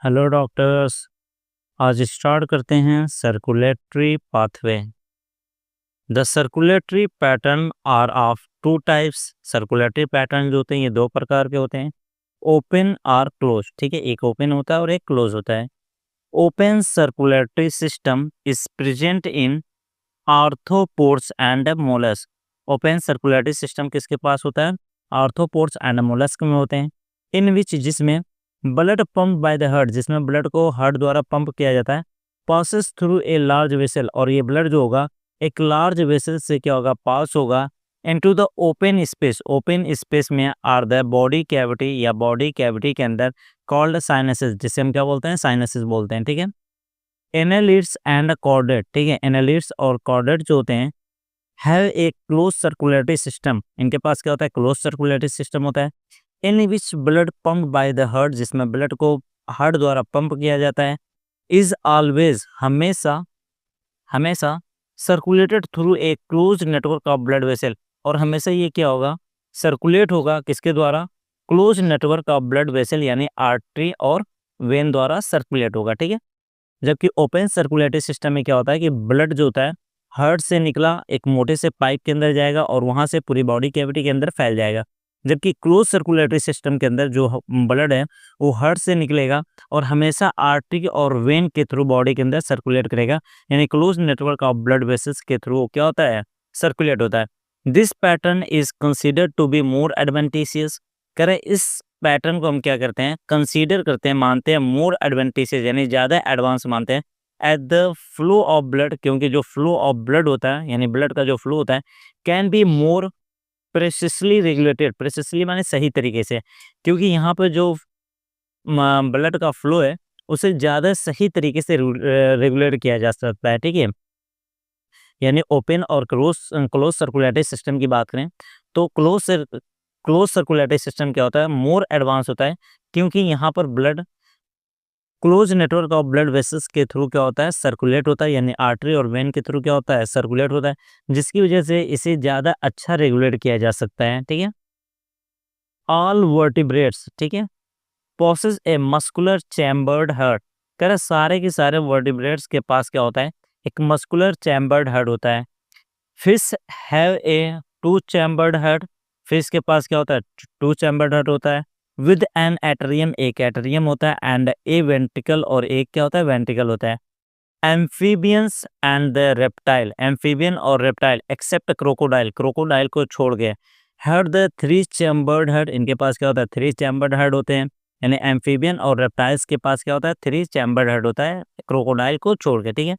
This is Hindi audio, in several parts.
Hello doctors. आज स्टार्ट करते हैं circulatory pathway. The circulatory pattern are of two types. Circulatory pattern जो होते हैं ये दो प्रकार के होते हैं, ओपन और क्लोज। ठीक है, एक ओपन होता है और एक क्लोज होता है। Open circulatory system is present in arthropods and mollusc. Open circulatory system किसके पास होता है? आर्थ्रोपोड्स एंड मोलस्क में होते हैं। इन विच जिसमें blood pump by the heart, जिसमें ब्लड को हार्ट द्वारा पंप किया जाता है, passes through a large vessel, और ये ब्लड जो होगा एक लार्ज वेसल से क्या होगा, पास होगा into the open space. Open space में आर द बॉडी कैविटी, या बॉडी कैविटी के अंदर कॉल्ड साइनसेस, जिसे हम क्या बोलते हैं, साइनसेस बोलते हैं। ठीक है, एनालिड्स एंड कॉर्डेट। ठीक है, एनालिड्स और कॉर्डेट जो होते हैं have a close circulatory system. इनके पास क्या होता है? क्लोज सर्कुलेटरी सिस्टम होता है। In which blood pump by the heart, जिसमें ब्लड को हार्ट द्वारा पंप किया जाता है, इज ऑलवेज, हमेशा हमेशा circulated through a close network of blood vessel. और हमेशा ये क्या होगा? सर्कुलेट होगा किसके द्वारा? Close network of blood vessel, यानी आर्टरी और वेन द्वारा सर्कुलेट होगा। ठीक है, जबकि ओपन सर्कुलेटरी सिस्टम में क्या होता है कि ब्लड जो होता है हार्ट से निकला एक मोटे से पाइप के अंदर जाएगा और वहां से पूरी बॉडी कैविटी के अंदर फैल जाएगा। जबकि क्लोज सर्कुलेटरी सिस्टम के अंदर जो ब्लड है वो हार्ट से निकलेगा और हमेशा आर्टरी और वेन के थ्रू बॉडी के अंदर सर्कुलेट करेगा, यानी close network of blood vessels के थ्रू क्या होता है? सर्कुलेट होता है। This pattern is considered to be more advantageous. करे इस पैटर्न को हम क्या करते हैं? कंसीडर करते हैं, मानते हैं मोर एडवांटेजेस, यानी ज़्यादा एडवांस मानते हैं at the flow of blood, क्योंकि जो फ्लो ऑफ ब्लड होता है, यानी ब्लड का जो फ्लो होता है, कैन बी मोर प्रेसिसली रेगुलेटेड। प्रेसिसली माने सही तरीके से, क्योंकि यहाँ पर जो ब्लड का फ्लो है उसे ज़्यादा सही तरीके से रेगुलेट किया जा सकता है। ठीक है, यानी ओपन और क्लोज सर्कुलेटरी सिस्टम की बात करें तो क्लोज सर्कुलेटरी सिस्टम क्या होता है? मोर एडवांस होता है, क्योंकि यहाँ पर blood close network of blood vessels के थ्रू क्या होता है? सर्कुलेट होता है, यानी आर्टरी और वेन के थ्रू क्या होता है? सर्कुलेट होता है, जिसकी वजह से इसे ज़्यादा अच्छा रेगुलेट किया जा सकता है। ठीक है, ऑल वर्टिब्रेट्स, ठीक है, possess a muscular chambered heart. कह रहे सारे के सारे वर्टिब्रेट्स के पास क्या होता है? एक मस्कुलर चैम्बर्ड हार्ट होता है। Fish have a two chambered heart. Fish के पास क्या होता है? टू चैम्बर्ड हार्ट होता है। विद एन एट्रियम, एक एट्रियम होता है, एंड ए वेंट्रिकल, और एक क्या होता है? वेंट्रिकल होता है। Amphibians and the reptile, amphibian और रेप्टाइल एक्सेप्ट क्रोकोडाइल, क्रोकोडाइल को छोड़ के, had the three chambered heart. इनके पास क्या होता है? थ्री चैम्बर्ड हार्ट होते हैं, यानी एम्फीबियन और रेप्टाइल्स के पास क्या होता है? थ्री चैम्बर्ड हार्ट होता है, क्रोकोडाइल को छोड़ के। ठीक है,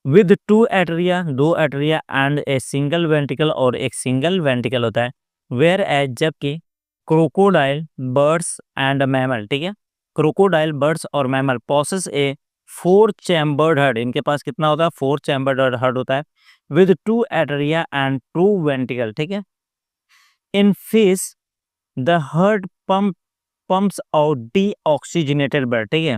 विद टू एट्रिया, दो atria, and a single ventricle, और एक सिंगल वेंट्रिकल होता है। वेयर एज, जबकि क्रोकोडाइल, बर्ड्स एंड मैमल, ठीक है, क्रोकोडाइल, बर्ड्स और मैमल पोसेस ए फोर चैम्बर्ड हार्ट। इनके पास कितना होता है? फोर चैम्बर्ड हार्ट होता है, with two atria and two ventricle. ठीक है, in fish the heart pumps out deoxygenated blood. ठीक है,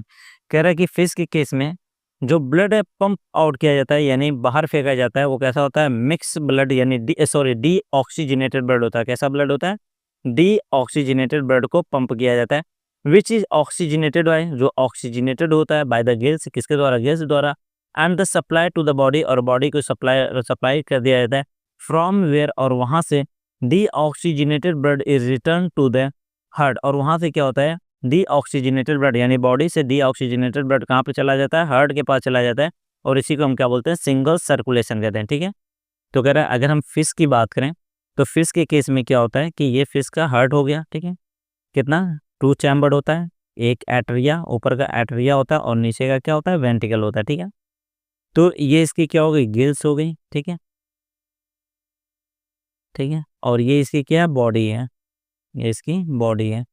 कह रहा है कि फिश के केस में जो ब्लड है पंप आउट किया जाता है, यानी बाहर फेंका जाता है, वो कैसा होता है? मिक्स ब्लड, यानी डीऑक्सीजनेटेड ब्लड होता है। कैसा ब्लड होता है? डीऑक्सीजनेटेड ब्लड को पंप किया जाता है। विच इज ऑक्सीजनेटेड बाय, जो ऑक्सीजनेटेड होता है बाय द गिल्स, किसके द्वारा? गिल्स द्वारा। And the supply to the body, और बॉडी को सप्लाई कर दिया जाता है। फ्रॉम वेयर, और वहां से deoxygenated blood is return to the heart, और वहां से क्या होता है? डीऑक्सीजनेटेड ब्लड, यानी बॉडी से डीऑक्सीजनेटेड ब्लड कहाँ पे चला जाता है? हार्ट के पास चला जाता है, और इसी को हम क्या बोलते हैं? सिंगल सर्कुलेशन कहते हैं। ठीक है, तो कह रहा है अगर हम फिश की बात करें तो फिश के केस में क्या होता है कि ये फिश का हार्ट हो गया। ठीक है, कितना? टू चैम्बर्ड होता है, एक एट्रिया, ऊपर का एट्रिया होता है और नीचे का क्या होता है? वेंट्रिकल होता है। ठीक है, तो ये इसकी क्या हो गई? गिल्स हो गई। ठीक है, ठीक है, और ये इसकी क्या है? बॉडी है, ये इसकी बॉडी है।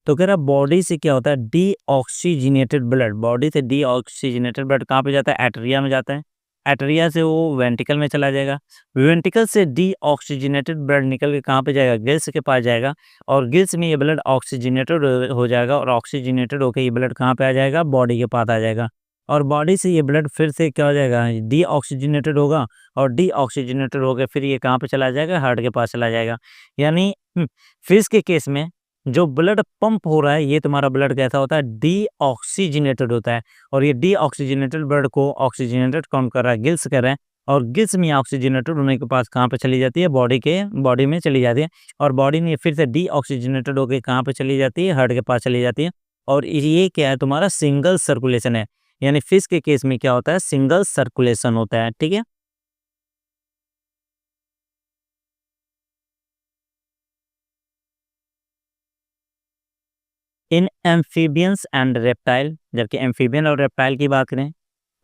तो कह रहा बॉडी से क्या होता है? डीऑक्सीजनेटेड ब्लड, बॉडी से डीऑक्सीजनेटेड ब्लड कहाँ पे जाता है? एट्रिया में जाता है। एट्रिया से वो वेंट्रिकल में चला जाएगा। वेंट्रिकल से डीऑक्सीजनेटेड ब्लड निकल के कहाँ पे जाएगा? गिल्स के पास जाएगा, और गिल्स में ये ब्लड ऑक्सीजनेटेड हो जाएगा, और ऑक्सीजनेटेड होकर ये ब्लड कहाँ पे आ जाएगा? बॉडी के पास आ जाएगा, और बॉडी से ये ब्लड फिर से क्या हो जाएगा? डीऑक्सीजनेटेड होगा, और डीऑक्सीजनेटेड होकर फिर ये कहाँ पे चला जाएगा? हार्ट के पास चला जाएगा। यानी फिश के केस में जो ब्लड पंप हो रहा है ये तुम्हारा ब्लड कैसा होता है, डीऑक्सीजनेटेड होता है। और ये डीऑक्सीजनेटेड ब्लड को ऑक्सीजनेटेड कौन कर रहा है, गिल्स कर रहा है। और गिल्स में ऑक्सीजनेटेड होने के पास कहाँ पे चली जाती है, बॉडी में चली जाती है। और बॉडी में फिर से डीऑक्सीजनेटेड होकर कहाँ पे चली जाती है, हार्ट के पास चली जाती है। और ये क्या है, तुम्हारा सिंगल सर्कुलेशन है। यानी फिश के केस में क्या होता है, सिंगल सर्कुलेशन होता है, ठीक है। इन एम्फीबियंस एंड रेप्टाइल, जबकि एम्फीबियन और रेप्टाइल की बात करें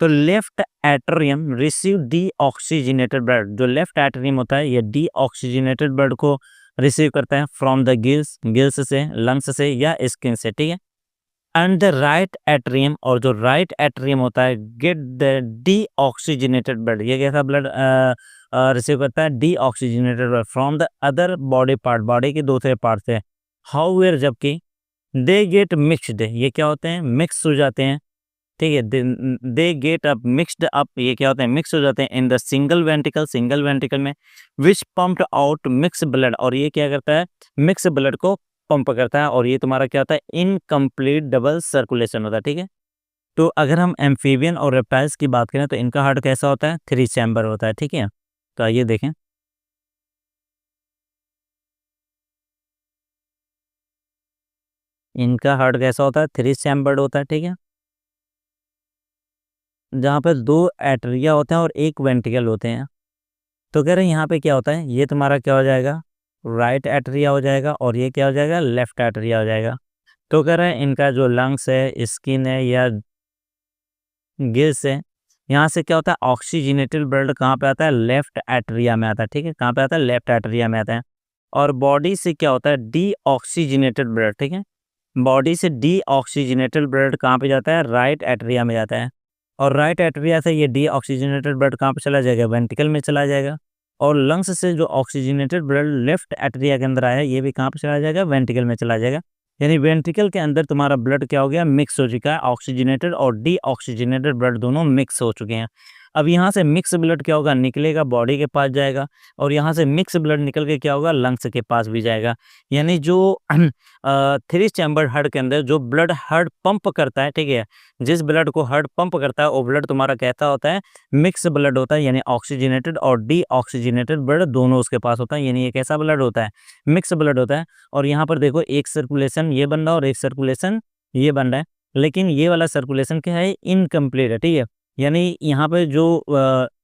तो left atrium receive deoxygenated blood. जो लेफ्ट एट्रियम होता है ये डीऑक्सीजनेटेड ब्लड को रिसीव करता है फ्रॉम द गिल्स से, लंग्स से या स्किन से, ठीक है। एंड द राइट एट्रियम, और जो राइट एट्रियम होता है गेट द डीऑक्सीजनेटेड ब्लड, ये कैसा ब्लड रिसीव करता है, deoxygenated blood from the other body part, body के दूसरे पार्ट से। हाउएवर, जबकि दे गेट मिक्सड, ये क्या होते हैं, मिक्स हो जाते हैं, ठीक है। They get up mixed up, ये क्या होते हैं, मिक्स हो जाते हैं इन द सिंगल वेंट्रिकल में, विच पंप्ड आउट मिक्स ब्लड, और ये क्या करता है, मिक्स ब्लड को पंप करता है। और ये तुम्हारा क्या होता है, इनकम्प्लीट डबल सर्कुलेशन होता है, ठीक है। तो अगर हम एम्फीबियन और रेप्टाइल्स की बात करें तो इनका हार्ट कैसा होता है, 3 चैम्बर होता है, ठीक है। तो आइए देखें, इनका हार्ट कैसा होता है, 3 चैम्बर्ड होता है, ठीक है। जहाँ पे 2 एट्रिया होते हैं और 1 वेंट्रिकल होते हैं। तो कह रहे हैं यहाँ पे क्या होता है, ये तुम्हारा क्या हो जाएगा, राइट एट्रिया हो जाएगा, और ये क्या हो जाएगा, लेफ्ट एट्रिया हो जाएगा। तो कह रहे हैं इनका जो लंग्स है, स्किन है या गिल्स है, यहाँ से क्या होता है, ऑक्सीजनेटेड ब्लड कहाँ पे आता है, लेफ्ट एट्रिया में आता है, ठीक है। कहाँ पे आता है, लेफ्ट एट्रिया में आता है। और बॉडी से क्या होता है, डीऑक्सीजनेटेड ब्लड, ठीक है। बॉडी से डीऑक्सीजनेटेड ब्लड कहाँ पे जाता है, राइट एट्रिया में जाता है। और राइट एट्रिया से ये डीऑक्सीजनेटेड ब्लड कहाँ पे चला जाएगा, वेंट्रिकल में चला जाएगा। और लंग्स से जो ऑक्सीजनेटेड ब्लड लेफ्ट एट्रिया के अंदर आया ये भी कहाँ पे चला जाएगा, वेंट्रिकल में चला जाएगा। यानी वेंट्रिकल के अंदर तुम्हारा ब्लड क्या हो गया, मिक्स हो चुका है, ऑक्सीजनेटेड और डीऑक्सीजनेटेड ब्लड दोनों मिक्स हो चुके हैं। अब यहाँ से मिक्स ब्लड क्या होगा, निकलेगा बॉडी के पास जाएगा, और यहाँ से मिक्स ब्लड निकल के क्या होगा, लंग्स के पास भी जाएगा। यानी जो 3 चैम्बर हार्ट के अंदर जो ब्लड हार्ट पंप करता है, ठीक है, जिस ब्लड को हार्ट पंप करता है वो ब्लड तुम्हारा कैसा होता है, मिक्स ब्लड होता है। यानी ऑक्सीजनेटेड और डीऑक्सीजनेटेड ब्लड दोनों उसके पास होता है। यानी ये कैसा ब्लड होता है, मिक्स ब्लड होता है। और यहाँ पर देखो एक सर्कुलेशन ये बन रहा है और एक सर्कुलेशन ये बन रहा है, लेकिन ये वाला सर्कुलेशन क्या है, इनकम्प्लीट है, ठीक है। यानी यहाँ पे जो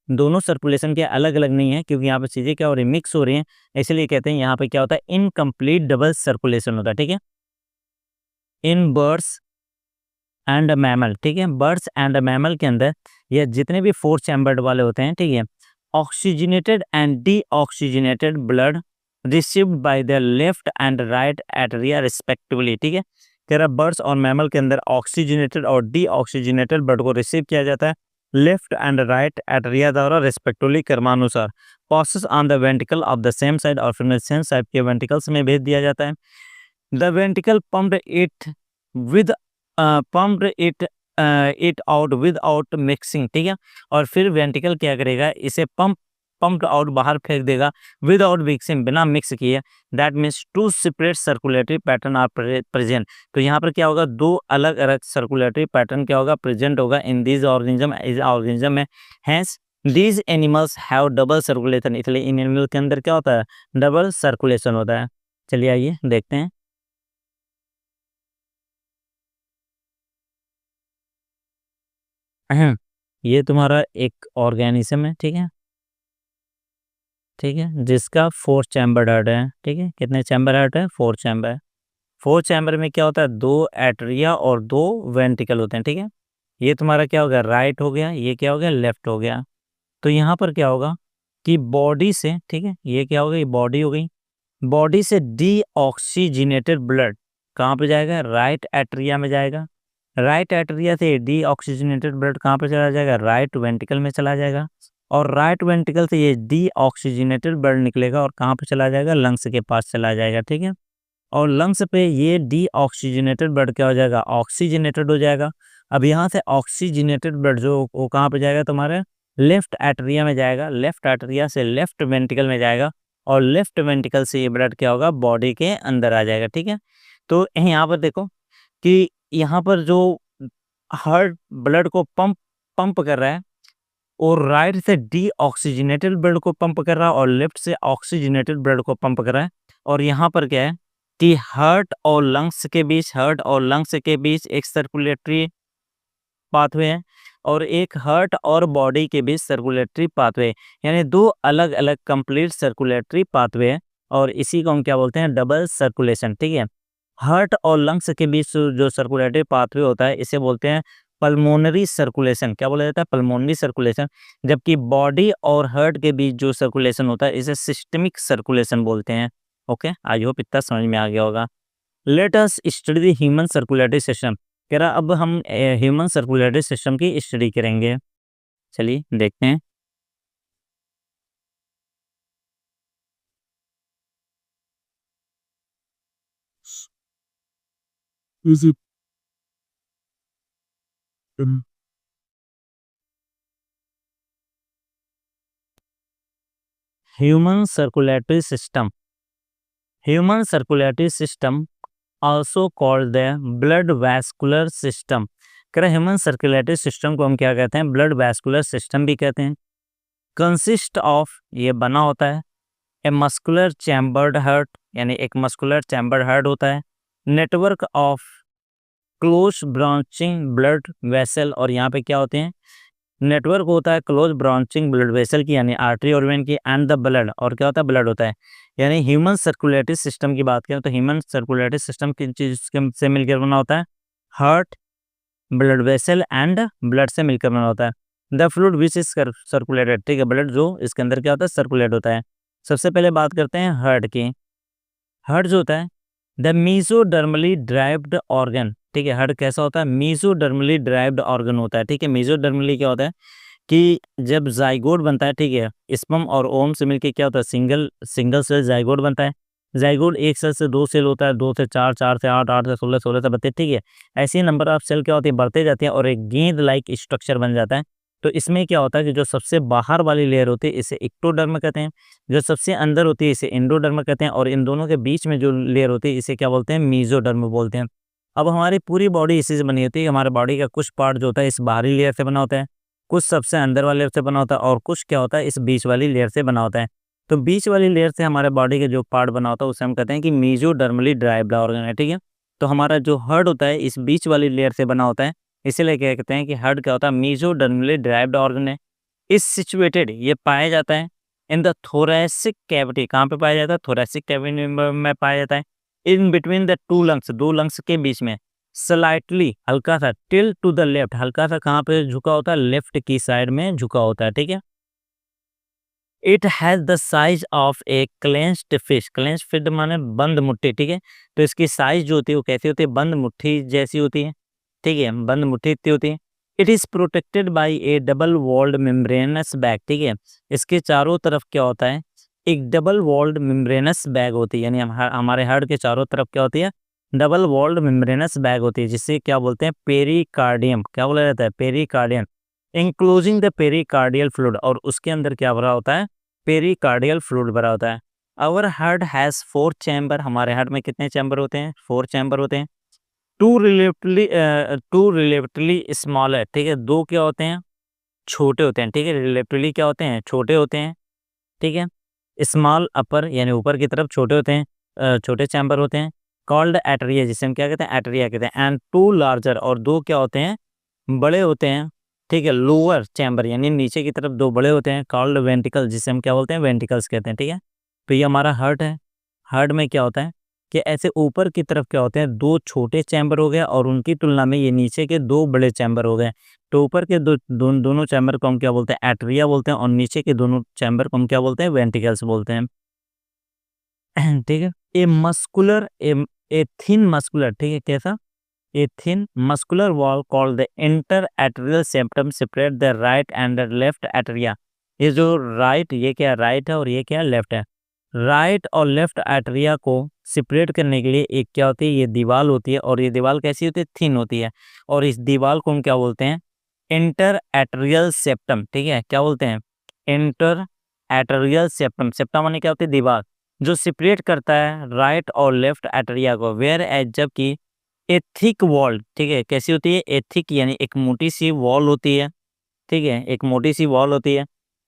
दोनों सर्कुलेशन के अलग अलग नहीं है, क्योंकि यहाँ पे चीज़ें क्या हो रही है, मिक्स हो रही हैं, इसलिए कहते हैं यहाँ पे क्या होता है, इनकम्प्लीट डबल सर्कुलेशन होता है, ठीक है। इन बर्ड्स एंड मैमल, ठीक है, बर्ड्स एंड मैमल के अंदर ये जितने भी 4 चैम्बर्ड वाले होते हैं, ठीक है, oxygenated and deoxygenated blood received by the left and right atria respectively, ठीक है। तेरा बर्ड्स और मैमल के अंदर ऑक्सीजनेटेड और डीऑक्सीजनेटेड ब्लड को रिसीव किया जाता है लेफ्ट एंड राइट एट्रिया द्वारा रिस्पेक्टिवली क्रमानुसार, passes on the ventricle of the same side, और फिर सेम साइड के वेंट्रिकल्स में भेज दिया जाता है। The ventricle pumped it with pumped it out without mixing, ठीक है। और फिर वेंट्रिकल क्या करेगा, इसे पंप्ड आउट बाहर फेंक देगा विदाउट मिक्सिंग, बिना मिक्स किए। That means 2 separate circulatory pattern are present. तो यहाँ पर क्या होगा, 2 अलग अलग सर्कुलेटरी पैटर्न क्या होगा, प्रेजेंट होगा इन दिस ऑर्गेनिज्म में। Hence these animals have double circulation, इसलिए इन एनिमल के अंदर क्या होता है, डबल सर्कुलेशन होता है। चलिए आइए देखते हैं। ये तुम्हारा एक ऑर्गेनिज्म है, ठीक है, ठीक है, जिसका 4 चैम्बर हार्ट है, ठीक है। कितने चैम्बर हार्ट है, 4 चैम्बर। 4 चैम्बर में क्या होता है, 2 एट्रिया और 2 वेंट्रिकल होते हैं, ठीक है। ये तुम्हारा क्या हो गया, राइट हो गया, ये क्या हो गया, लेफ्ट हो गया। तो यहाँ पर क्या होगा कि बॉडी से, ठीक है, ये क्या हो गई, बॉडी हो गई, बॉडी से डीऑक्सीजनेटेड ब्लड कहाँ पे जाएगा, राइट एट्रिया में जाएगा। राइट एट्रिया से डीऑक्सीजनेटेड ब्लड कहाँ पे चला जाएगा, राइट वेंट्रिकल में चला जाएगा। और राइट वेंट्रिकल से ये डीऑक्सीजनेटेड ब्लड निकलेगा और कहाँ पे चला जाएगा, लंग्स के पास चला जाएगा, ठीक है। और लंग्स पे ये डीऑक्सीजनेटेड ब्लड क्या हो जाएगा, ऑक्सीजनेटेड हो जाएगा। अब यहाँ से ऑक्सीजनेटेड ब्लड जो वो कहाँ पे जाएगा, तुम्हारे लेफ्ट एट्रिया में जाएगा, लेफ्ट एट्रिया से लेफ्ट वेंट्रिकल में जाएगा। और लेफ्ट वेंट्रिकल से ये ब्लड क्या होगा, बॉडी के अंदर आ जाएगा। ठीक है, तो यहाँ पर देखो कि यहाँ पर जो हार्ट ब्लड को पंप कर रहा है, और राइट से डीऑक्सीजनेटेड ब्लड को पंप कर रहा है और लेफ्ट से ऑक्सीजनेटेड ब्लड को पंप कर रहा है। और यहाँ पर क्या है कि हार्ट और लंग्स के बीच एक सर्कुलेटरी पाथवे है और एक हार्ट और बॉडी के बीच सर्कुलेटरी पाथवे, यानी दो अलग अलग कंप्लीट सर्कुलेटरी पाथवे है, और इसी को हम क्या बोलते हैं, डबल सर्कुलेशन। ठीक है, हार्ट और लंग्स के बीच जो सर्कुलेटरी पाथवे होता है इसे बोलते हैं पल्मोनरी सर्कुलेशन। क्या बोला जाता है, पल्मोनरी सर्कुलेशन। जबकि बॉडी और हार्ट के बीच जो सर्कुलेशन होता है इसे सिस्टमिक सर्कुलेशन बोलते हैं। ओके, आई होप इतना समझ में आ गया होगा। Let us study the human circulatory system. कह रहा अब हम ह्यूमन सर्कुलेटरी सिस्टम की स्टडी करेंगे। चलिए देखते हैं। Is it um, human circulatory system, human circulatory system also called the blood vascular system। कह रहा ह्यूमन सर्कुलेटरी सिस्टम को हम क्या कहते हैं, ब्लड वैस्कुलर सिस्टम भी कहते हैं। कंसिस्ट ऑफ, ये बना होता है, ए मस्कुलर चैम्बर्ड हार्ट, यानी एक मस्कुलर चैम्बर्ड हार्ट होता है, network of close branching blood vessel, और यहाँ पे क्या होते हैं, नेटवर्क होता है क्लोज ब्रांचिंग ब्लड वेसल की, यानी आर्टरी और वेन की, एंड द ब्लड, और क्या होता है, ब्लड होता है। यानी ह्यूमन सर्कुलेटरी सिस्टम की बात करें तो ह्यूमन सर्कुलेटरी सिस्टम किन चीज से मिलकर बना होता है, heart, blood vessel and blood से मिलकर बना होता है। The fluid which is circulated, ठीक है, ब्लड जो इसके अंदर क्या होता है, सर्कुलेट होता है। सबसे पहले बात करते हैं हार्ट की। हार्ट जो होता है द मीजोडर्मली ड्राइव्ड ऑर्गन। ठीक है, हार्ट कैसा होता है, मीजोडर्मली ड्राइव्ड ऑर्गन होता है। ठीक है, मीजोडर्मली क्या होता है कि जब जाइगोट बनता है, ठीक है, स्पर्म और ओवम से मिलके क्या होता है, सिंगल सेल जाइगोट बनता है। जाइगोट एक सेल से दो सेल होता है, दो से चार, चार से आठ, आठ से 16, 16 से 32। ठीक है, ऐसे ही नंबर ऑफ सेल क्या होती है, बढ़ते जाती है और एक गेंद लाइक स्ट्रक्चर बन जाता है। तो इसमें क्या होता है कि जो सबसे बाहर वाली लेयर होती है इसे एक्टोडर्म कहते हैं, जो सबसे अंदर होती है इसे एंडोडर्म कहते हैं, और इन दोनों के बीच में जो लेयर होती है इसे क्या बोलते हैं, मीजोडर्म बोलते हैं। अब हमारी पूरी बॉडी इसी से बनी होती है। हमारे बॉडी का कुछ पार्ट जो होता है इस बाहरी लेयर से बना होता है, कुछ सबसे अंदर वाले लेयर से बना होता है, और कुछ क्या होता है इस बीच वाली लेयर से बना होता है। तो बीच वाली लेयर से हमारे बॉडी के जो पार्ट बना होता है उसे हम कहते हैं कि मीजोडर्मली ड्राइव्ड ऑर्गन है। ठीक है, तो हमारा जो हार्ट होता है इस बीच वाली लेयर से बना होता है, इसीलिए क्या कहते हैं कि हार्ट क्या होता है, मीजोडर्मली ड्राइव्ड ऑर्गन है। इस सिचुएटेड, ये पाया जाता है इन द थोरैसिक कैविटी। कहाँ पे पाया जाता है, थोरैसिक कैविटी में पाया जाता है। In between the two lungs, दो लंग्स के बीच में, स्लाइटली, हल्का सा, टिल टू द लेफ्ट, हल्का सा कहाँ पे झुका होता है, लेफ्ट की साइड में झुका होता है। ठीक है, it has the size of A clenched fish. Clenched fish माने बंद मुट्ठी। ठीक है, तो इसकी साइज जो होती है वो कैसी होती है, बंद मुट्ठी जैसी होती है। ठीक है, बंद मुट्ठी इतनी होती है। It is protected by a double walled membranous bag. ठीक है, इसके चारों तरफ क्या होता है, एक डबल वॉल्ड मेम्ब्रेनस बैग होती है, यानी हमारे हार्ट के चारों तरफ क्या होती है, डबल वॉल्ड मेम्ब्रेनस बैग होती है, जिसे क्या बोलते हैं, पेरिकार्डियम। क्या बोला जाता है, pericardium, including the pericardial fluid, और उसके अंदर क्या भरा होता है, पेरिकार्डियल फ्लूइड भरा होता है। Our heart has 4 chamber. हमारे हार्ट में कितने चैम्बर होते हैं, 4 चैम्बर होते हैं। टू रिलेटिवली स्मॉल है। ठीक है, दो क्या होते हैं, छोटे होते हैं। ठीक है, रिलेटिवली क्या होते हैं, छोटे होते हैं। ठीक है, स्मॉल अपर, यानी ऊपर की तरफ छोटे होते हैं, छोटे चैम्बर होते हैं। कॉल्ड एटरिया, जिसे हम क्या कहते हैं, एटरिया कहते हैं। एंड टू लार्जर, और दो क्या होते हैं, बड़े होते हैं। ठीक है, लोअर चैम्बर, यानी नीचे की तरफ दो बड़े होते हैं, कॉल्ड वेंटिकल, जिसे हम क्या बोलते हैं, वेंटिकल्स कहते हैं। ठीक है, तो ये हमारा हार्ट है। हार्ट में क्या होता है कि ऐसे ऊपर की तरफ क्या होते हैं, दो छोटे चैम्बर हो गए, और उनकी तुलना में ये नीचे के दो बड़े चैम्बर हो गए। तो ऊपर के दोनों चैम्बर को हम क्या बोलते हैं, एट्रिया बोलते हैं, और नीचे के दोनों चैम्बर को हम क्या बोलते हैं, वेंटिकल्स बोलते हैं। ठीक है, ए थिन मस्कुलर, ठीक है, कैसा, a thin muscular wall called the inter atrial septum separate the right and the left atria. ये जो राइट, ये क्या राइट है और ये क्या लेफ्ट है, राइट और लेफ्ट एट्रिया को सेपरेट करने के लिए एक क्या होती है, ये दीवार होती है, और ये दीवार कैसी होती है, थिन होती है, और इस दीवार को हम क्या बोलते हैं, इंटर एट्रियल सेप्टम। ठीक है, क्या बोलते हैं, इंटर एटरियल सेप्टम, सेप्टम माने क्या होती है, दीवार, जो सेपरेट करता है राइट और लेफ्ट एटरिया को, वेयर एज जबकि ए थिक वॉल, ठीक है, कैसी होती है, ए थिक यानी एक मोटी सी वॉल होती है, ठीक है, एक मोटी सी वॉल होती है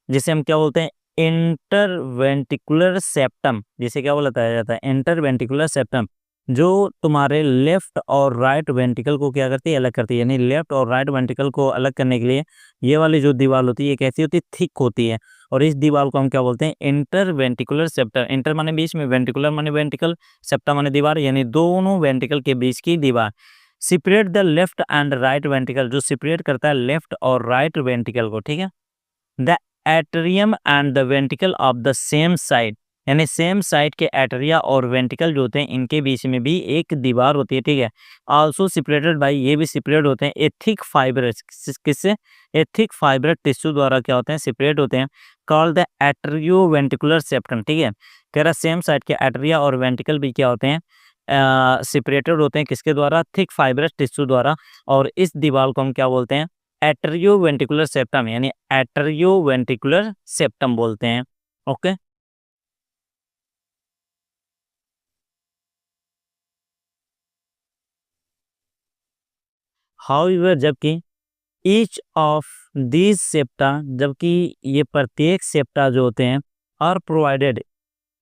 जिसे हम क्या बोलते हैं, इंटरवेंटिकुलर सेप्टम, जिसे क्या बताया जाता है, इंटरवेंटिकुलर सेप्टम, जो तुम्हारे लेफ्ट और राइट वेंट्रिकल को क्या करती है, अलग करती है, यानी लेफ्ट और राइट वेंट्रिकल को अलग करने के लिए ये वाली जो दीवार होती है ये कैसी होती है, थिक होती है, और इस दीवार को हम क्या बोलते हैं, इंटरवेंट्रिकुलर सेप्टम, इंटर माने बीच में, वेंट्रिकुलर माने वेंट्रिकल, सेप्टम माने दीवार, यानी दोनों वेंट्रिकल के बीच की दीवार। Separate the left and right ventricle, जो सेपरेट करता है लेफ्ट और राइट वेंट्रिकल को, ठीक है। The atrium and the ventricle of the same side, यानी सेम साइड के एट्रिया और वेंट्रिकल जो होते हैं इनके बीच में भी एक दीवार होती है, ठीक है। आल्सो सेपरेटेड बाय, ये भी सेपरेट होते हैं ए थिक फाइबर, किससे, ए थिक फाइबर टिश्यू द्वारा क्या होते हैं, सेपरेट होते हैं, called the atrio ventricular septum, ठीक है। कह रहा सेम साइड के एट्रिया और वेंट्रिकल भी क्या होते हैं, सेपरेटेड होते हैं, किसके द्वारा, थिक फाइबरस टिश्यू द्वारा, और इस दीवार को हम क्या बोलते हैं, एट्रियोवेंट्रिकुलर सेप्टम, यानी एट्रियोवेंट्रिकुलर सेप्टम बोलते हैं। ओके, हाउएवर जबकि ईच ऑफ दीज सेप्टा, जबकि ये प्रत्येक सेप्टा जो होते हैं, are provided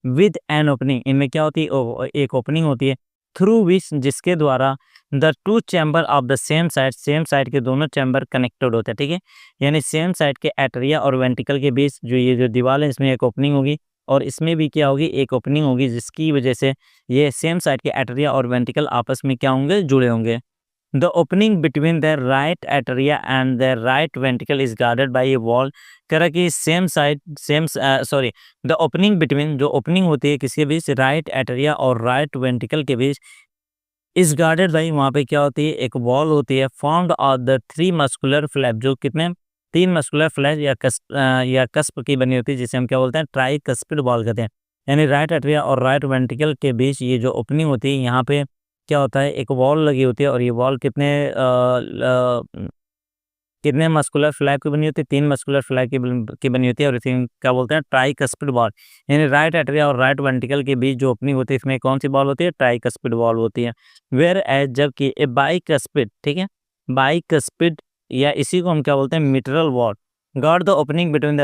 with an opening, इनमें क्या होती है, एक ओपनिंग होती है, थ्रू विच, जिसके द्वारा the two chamber of the same side के दोनों चैम्बर कनेक्टेड होते हैं, ठीक है। यानी सेम साइड के एट्रिया और वेंट्रिकल के बीच जो ये जो दीवार है इसमें एक ओपनिंग होगी, और इसमें भी क्या होगी, एक ओपनिंग होगी, जिसकी वजह से ये सेम साइड के एट्रिया और वेंट्रिकल आपस में क्या होंगे, जुड़े होंगे। The opening between the right atria and the right ventricle is guarded by A wall, कह रहा कि same side sorry, the opening between, जो ओपनिंग होती है किसके बीच, राइट एट्रिया और राइट वेंट्रिकल के बीच, इस गार्डेड बाई, वहाँ पे क्या होती है, एक वॉल होती है, formed of the three muscular flap, जो कितने, तीन मस्कुलर फ्लैप या कस्प की बनी होती है, जिसे हम क्या बोलते हैं, ट्राई कस्पिड वॉल कहते हैं। यानी राइट एट्रिया और राइट वेंट्रिकल के बीच ये जो ओपनिंग होती है, यहाँ पे क्या होता है, एक वॉल लगी होती है, और ये वॉल कितने मस्कुलर फ्लैप की बनी होती है, तीन मस्कुलर फ्लैप की बनी होती है, और इसे क्या बोलते हैं, ट्राइकस्पिड बॉल, यानी राइट एट्रिया और राइट वेंट्रिकल के बीच जो ओपनिंग होती है इसमें कौन सी बॉल होती है, ट्राइकस्पिड बॉल होती है। वेयर एज जबकि ए बाइकस्पिड, ठीक है, बाइकस्पिड या इसी को हम क्या बोलते हैं, mitral valve, got the opening between the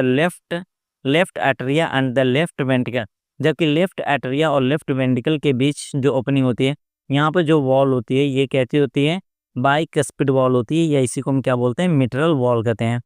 left atria and the left ventricle, जबकि लेफ्ट एट्रिया और लेफ्ट वेंट्रिकल के बीच जो ओपनिंग होती है, यहाँ पर जो वॉल होती है ये कैसी होती है, बाइकस्पिड वॉल होती है, या इसी को हम क्या बोलते हैं, मिटरल वॉल कहते हैं।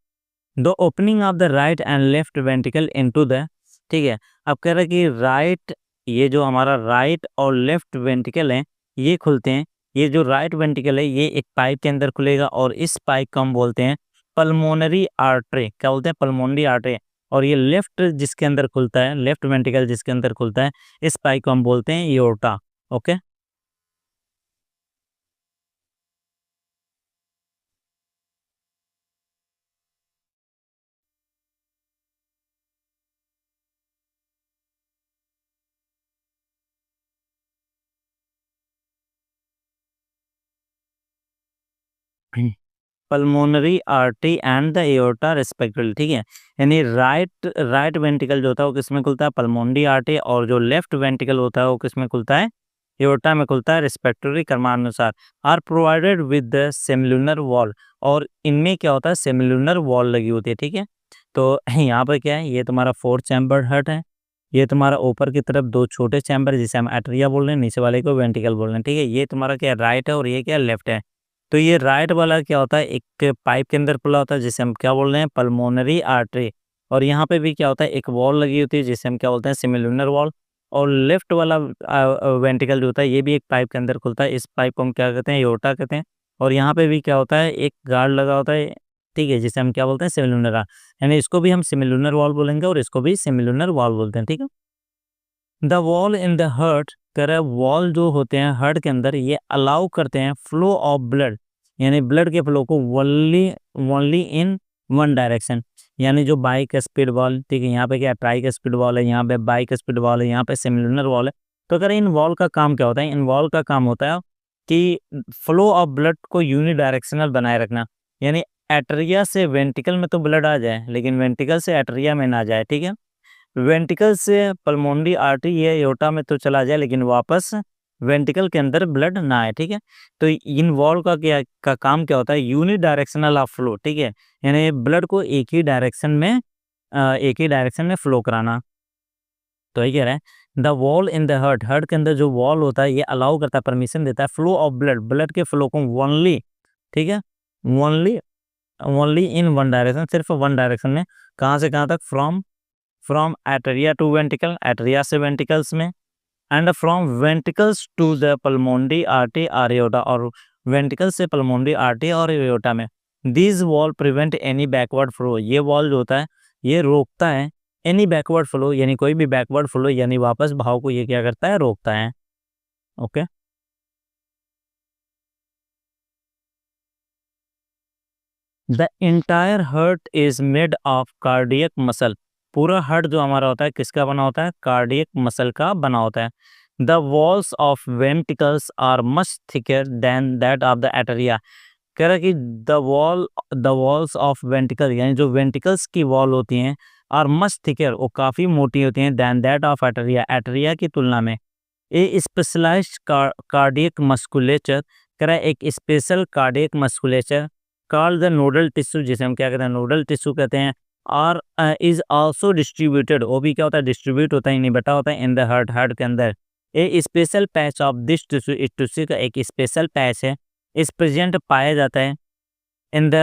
The opening of the right and left ventricle into the, ठीक है, अब कह रहा है कि राइट, ये जो हमारा राइट और लेफ्ट वेंट्रिकल है ये खुलते हैं, ये जो राइट वेंट्रिकल है ये एक पाइप के अंदर खुलेगा, और इस पाइप को हम बोलते हैं पल्मोनरी आर्टरी, क्या बोलते हैं, पल्मोनरी आर्टरी, और ये लेफ्ट जिसके अंदर खुलता है, लेफ्ट वेंट्रिकल जिसके अंदर खुलता है, इस पाइप को हम बोलते हैं aorta. Okay, pulmonary artery and the aorta respectively, ठीक है, यानी राइट वेंट्रिकल जो होता है वो किसमें खुलता है, पल्मोनरी आर्टरी, और जो लेफ्ट वेंट्रिकल होता है वो किसमें खुलता है, एओर्टा में खुलता है, रिस्पेक्टिवली क्रमानुसार। Are provided with the semilunar valve, और इनमें क्या होता है, सेमिलुनर वॉल लगी होती है, ठीक है। तो यहाँ पर क्या है, ये तुम्हारा 4 चैम्बर हर्ट है, ये तुम्हारा ऊपर की तरफ दो छोटे चैम्बर जिसे हम एट्रिया बोल रहे हैं, नीचे वाले को वेंट्रिकल बोल रहे हैं, ठीक है। ये तुम्हारा क्या राइट है और ये क्या लेफ्ट है। तो ये राइट वाला क्या होता है, एक पाइप के अंदर खुला होता है जिसे हम क्या बोल रहे हैं, पल्मोनरी आर्टरी, और यहाँ पे भी क्या होता है, एक वॉल लगी होती है जिसे हम क्या बोलते हैं, सेमिलुनर वॉल। और लेफ्ट वाला वेंट्रिकल जो होता है ये भी एक पाइप के अंदर खुलता है, इस पाइप को हम क्या कहते हैं, एओर्टा कहते हैं। और यहाँ पे भी क्या होता है, एक गार्ड लगा होता है, ठीक है, जिसे हम क्या बोलते हैं, सेमिलुनर, यानी इसको भी हम सेमिलुनर वॉल बोलेंगे और इसको भी सेमिलुनर वॉल बोलते हैं, ठीक है। The valve in the heart, कह रहा है वॉल जो होते हैं हर्ट के अंदर ये अलाउ करते हैं फ्लो ऑफ ब्लड, यानी ब्लड के फ्लो को only only in one direction, यानी जो बाइक स्पीड वॉल, ठीक है, यहाँ पे क्या ट्राइक स्पीड वॉल है, यहाँ पे बाइक स्पीड वॉल है, यहाँ पे सेमिलुनर वॉल है। तो अगर इन वॉल का काम क्या होता है, इन वॉल का काम होता है कि फ्लो ऑफ ब्लड को यूनिडायरेक्शनल बनाए रखना, यानी एट्रिया से वेंट्रिकल में तो ब्लड आ जाए लेकिन वेंट्रिकल से एट्रिया में ना जाए, ठीक है। वेंट्रिकल से पल्मोनरी आर्टरी ये एओर्टा में तो चला जाए लेकिन वापस वेंट्रिकल के अंदर ब्लड ना आए, ठीक है। तो इन वॉल्व का काम क्या होता है, यूनि डायरेक्शनल ऑफ फ्लो, ठीक है, यानी ब्लड को एक ही डायरेक्शन में फ्लो कराना। तो ये कह रहे हैं the valve in the heart के अंदर जो वॉल होता है ये अलाउ करता है, परमिशन देता है फ्लो ऑफ ब्लड के फ्लो को ओनली, ठीक है, only only in one direction, सिर्फ वन डायरेक्शन में। कहाँ से कहाँ तक, from atria to ventricle, atria से वेंट्रिकल्स में, and from ventricles to the pulmonary artery और एओर्टा, और वेंट्रिकल से पल्मोनरी आर्टरी और एओर्टा में। This valve prevent any backward flow, ये वॉल जो होता है ये रोकता है एनी बैकवर्ड फ्लो, यानी कोई भी बैकवर्ड फ्लो यानी वापस भाव को ये क्या करता है, रोकता है। Okay, the entire heart is made of cardiac muscle, पूरा हार्ट जो हमारा होता है किसका बना होता है, कार्डियक मसल का बना होता है। The walls of ventricles are much thicker than that of the atria, कह रहा है कि द वॉल्स ऑफ वेंट्रिकल यानी जो वेंट्रिकल्स की वॉल होती हैं आर मच थिकर, वो काफ़ी मोटी होती हैं, दैन दैट ऑफ एटरिया, एटरिया की तुलना में। ए स्पेशलाइज्ड कार्डियक मस्कुलेचर, कह रहा है एक special cardiac musculature called the nodal tissue, जिसे हम क्या कहते हैं, नोडल टिश्यू कहते हैं, और इज आल्सो डिस्ट्रीब्यूटेड, वो भी क्या होता है, डिस्ट्रीब्यूट होता है, नहीं बटा होता है इन द हार्ट के अंदर। A special patch of this tissue, इस टिश्यू का एक स्पेशल पैच है, इस प्रेजेंट पाया जाता है in the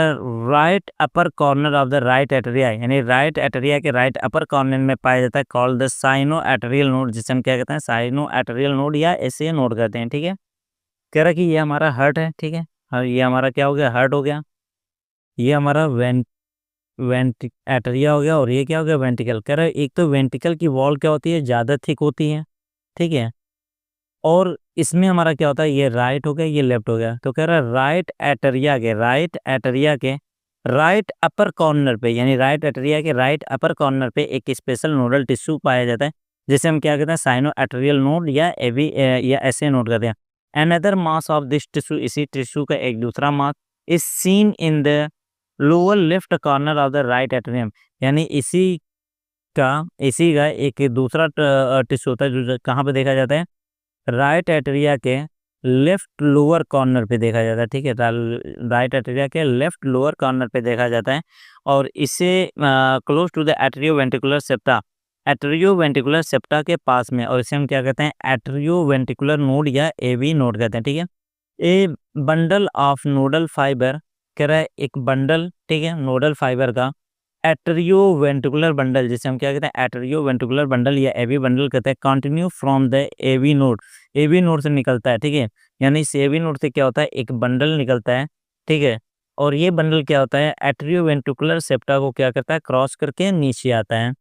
right upper corner of the right atria, यानी राइट एटरिया के राइट अपर कॉर्नर में पाया जाता है, कॉल्ड द साइनो एटरियल नोड, जिसे हम क्या कहते हैं, साइनो एटरियल नोड या ऐसे नोड कहते हैं, ठीक है। कह रहा है कि ये हमारा हार्ट है, ठीक है, और ये हमारा क्या हो गया, हार्ट हो गया, ये हमारा एटरिया हो गया, और ये क्या हो गया, वेंट्रिकल। कह रहा है एक तो वेंट्रिकल की वॉल क्या होती है, ज़्यादा थिक होती है, ठीक है, और इसमें हमारा क्या होता है, ये राइट हो गया, ये लेफ्ट हो गया। तो कह रहा है राइट एटरिया के राइट अपर कॉर्नर पे, यानी राइट एटरिया के राइट अपर कॉर्नर पे एक स्पेशल नोडल टिश्यू पाया जाता है, जिसे हम क्या कहते हैं, साइनो एटरियल नोड या एवी या ऐसे नोड कहते हैं। Another mass of this tissue, इसी टिश्यू का एक दूसरा mass is seen in the lower left corner of the right atrium, यानी इसी का एक दूसरा टिश्यू होता है जो कहाँ पे देखा जाता है, राइट एट्रिया के लेफ्ट लोअर कॉर्नर पे देखा जाता है, ठीक है, राइट एट्रिया के लेफ्ट लोअर कॉर्नर पे देखा जाता है, और इसे close to the atrioventricular septa के पास में, और इसे हम क्या कहते हैं, एट्रियो वेंट्रिकुलर नोड या एवी नोड कहते हैं, ठीक है। ए बंडल ऑफ नोडल फाइबर, कह रहा है एक बंडल, ठीक है, नोडल फाइबर का एट्रियो वेंट्रिकुलर बंडल, जिसे हम क्या कहते हैं, एट्रियो वेंट्रिकुलर बंडल या एवी बंडल कहते हैं, continue from the AV node से निकलता है, ठीक है, यानी इस एवी नोड से क्या होता है, एक बंडल निकलता है, ठीक है, और ये बंडल क्या होता है, एट्रियो वेंट्रिकुलर सेप्टा को क्या करता है, क्रॉस करके नीचे आता है,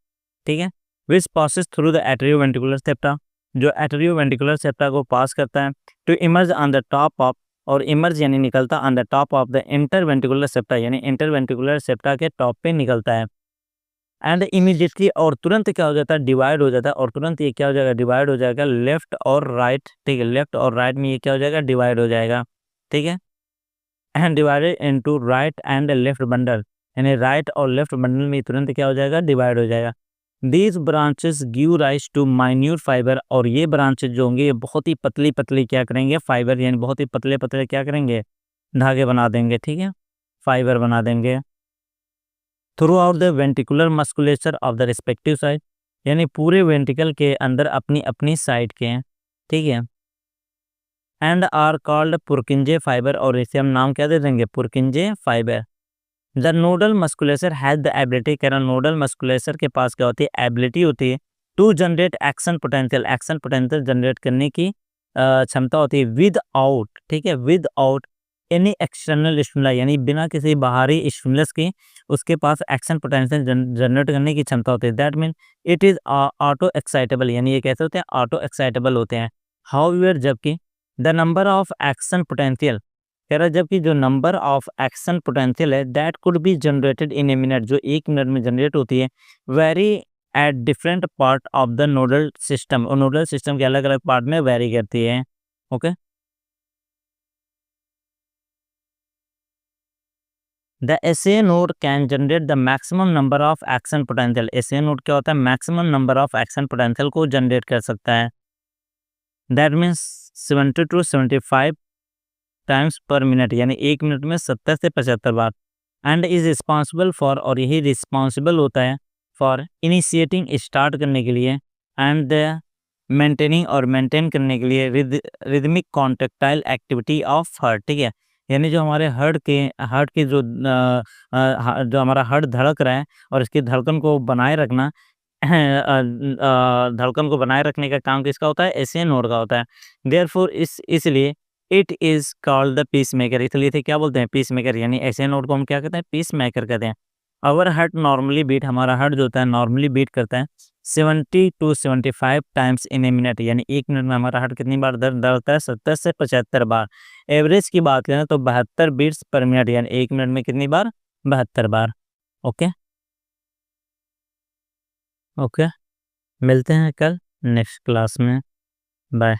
ठीक है, which passes through the atrioventricular septa, जो एट्रियो वेंट्रिकुलर सेप्टा को पास करता है, to emerge on the top of, और इमर्ज यानी निकलता on the top of the interventricular septa, यानी इंटरवेंट्रिकुलर सेप्टा के टॉप पे निकलता है, एंड इमीडिएटली, और तुरंत क्या हो जाता है, डिवाइड हो जाता है, और तुरंत ये क्या हो जाएगा, डिवाइड हो जाएगा लेफ्ट और राइट, ठीक है, लेफ्ट और राइट में ये क्या हो जाएगा, डिवाइड हो जाएगा, ठीक है, and divided into right and left bundle, यानी राइट और लेफ्ट बंडल में तुरंत क्या हो जाएगा, डिवाइड हो जाएगा। These branches give rise to minute fibre, और ये ब्रांचेस जो होंगे ये बहुत ही पतली पतली क्या करेंगे, फाइबर, यानी बहुत ही पतले पतले क्या करेंगे, धागे बना देंगे, ठीक है, फाइबर बना देंगे, through out the ventricular musculature of the respective side, यानी पूरे वेंट्रिकल के अंदर अपनी अपनी साइड के हैं, ठीक है, and are called Purkinje fibre, और इसे हम नाम क्या दे देंगे, Purkinje fibre. The nodal musculature has the ability, कह रहा नोडल मस्कुलेचर के पास क्या होती है, एबिलिटी होती है to generate action potential generate करने की क्षमता होती है, विद आउट, ठीक है, without any external stimulus, यानी बिना किसी बाहरी स्टिमुलस के उसके पास एक्शन पोटेंशियल जनरेट करने की क्षमता होती है। That mean it is auto excitable, यानी ये कैसे होते हैं, ऑटो एक्साइटेबल होते हैं। हाउएवर, जबकि the number of action potential, कह रहा है जबकि जो नंबर ऑफ एक्शन पोटेंशियल है that could be generated in a minute, जो एक मिनट में जनरेट होती है, very at different part of the nodal system, और नोडल सिस्टम के अलग अलग पार्ट में वेरी करती है। Okay, the SA node can generate the maximum number of action potential. SA node क्या होता है? Maximum number of action potential को जनरेट कर सकता है। दैट मीन्स 70 to 75 टाइम्स पर मिनट, यानी 1 मिनट में 70 से 75 बार। एंड इज रिस्पॉन्सिबल फॉर, और यही रिस्पॉन्सिबल होता है फॉर इनिशिएटिंग, स्टार्ट करने के लिए, एंड मेंटेनिंग, और मेंटेन करने के लिए rhythmic contractile activity of heart. ठीक है, यानी जो हमारे हार्ट की जो हमारा हार्ट धड़क रहा है और इसकी धड़कन को बनाए रखना, धड़कन को बनाए रखने का काम किसका होता है? एशियन नोड का होता है। देयरफॉर इसलिए it is called the peace maker, इसलिए इसे क्या बोलते हैं? Peace maker. यानी एशियन नोड को हम क्या कहते हैं? पीस मेकर कहते हैं। आवर हार्ट नॉर्मली बीट, हमारा हार्ट जो होता है नॉर्मली बीट करता है 70 to 75 times in a minute, यानी 1 मिनट में हमारा हार्ट कितनी बार दौड़ता है? 70 से 75 बार। एवरेज की बात करें तो 72 बीट्स पर मिनट, यानी 1 मिनट में कितनी बार? 72 बार। ओके ओके, मिलते हैं कल नेक्स्ट क्लास में। बाय।